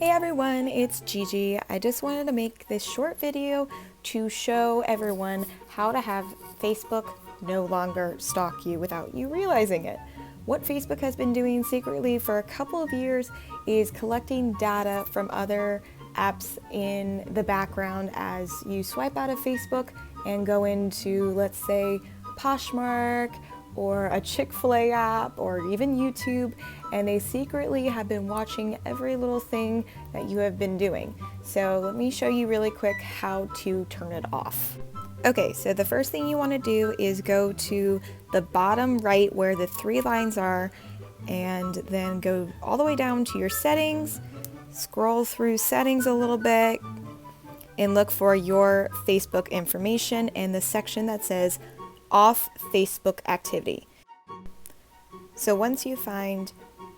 Hey everyone, it's Gigi. I just wanted to make this short video to show everyone how to have Facebook no longer stalk you without you realizing it. What Facebook has been doing secretly for a couple of years is collecting data from other apps in the background as you swipe out of Facebook and go into, let's say, Poshmark or a Chick-fil-A app or even YouTube, and they secretly have been watching every little thing that you have been doing. So let me show you really quick how to turn it off. Okay, so the first thing you want to do is go to the bottom right where the three lines are, and then go all the way down to your settings, scroll through settings a little bit, and look for your Facebook information in the section that says off Facebook activity. So once you find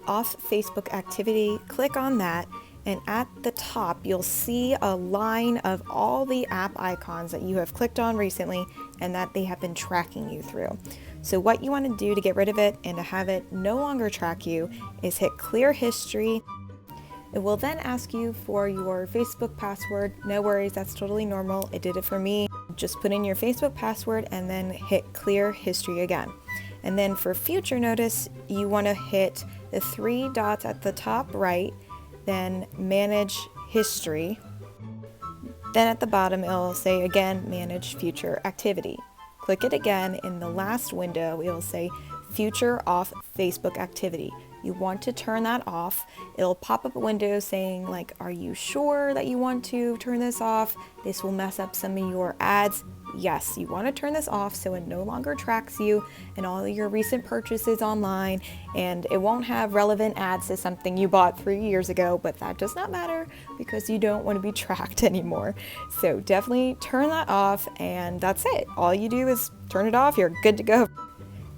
off Facebook activity, click on that, and at the top you'll see a line of all the app icons that you have clicked on recently and that they have been tracking you through. So what you want to do to get rid of it and to have it no longer track you is hit clear history. It will then ask you for your Facebook password. No worries, that's totally normal. It did it for me. Just put in your Facebook password and then hit clear history again. And then for future notice, you want to hit the three dots at the top right, then manage history. Then at the bottom, it'll say again, manage future activity. Click it again. In the last window, it'll say future off Facebook activity. You want to turn that off. It'll pop up a window saying like, are you sure that you want to turn this off? This will mess up some of your ads. Yes, you want to turn this off so it no longer tracks you and all of your recent purchases online, and it won't have relevant ads to something you bought 3 years ago, but that does not matter because you don't want to be tracked anymore. So definitely turn that off, and that's it. All you do is turn it off, you're good to go.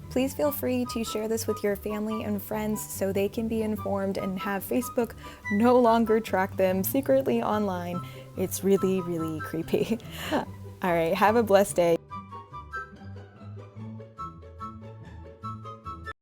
Please feel free to share this with your family and friends so they can be informed and have Facebook no longer track them secretly online. It's really, really creepy. All right, have a blessed day.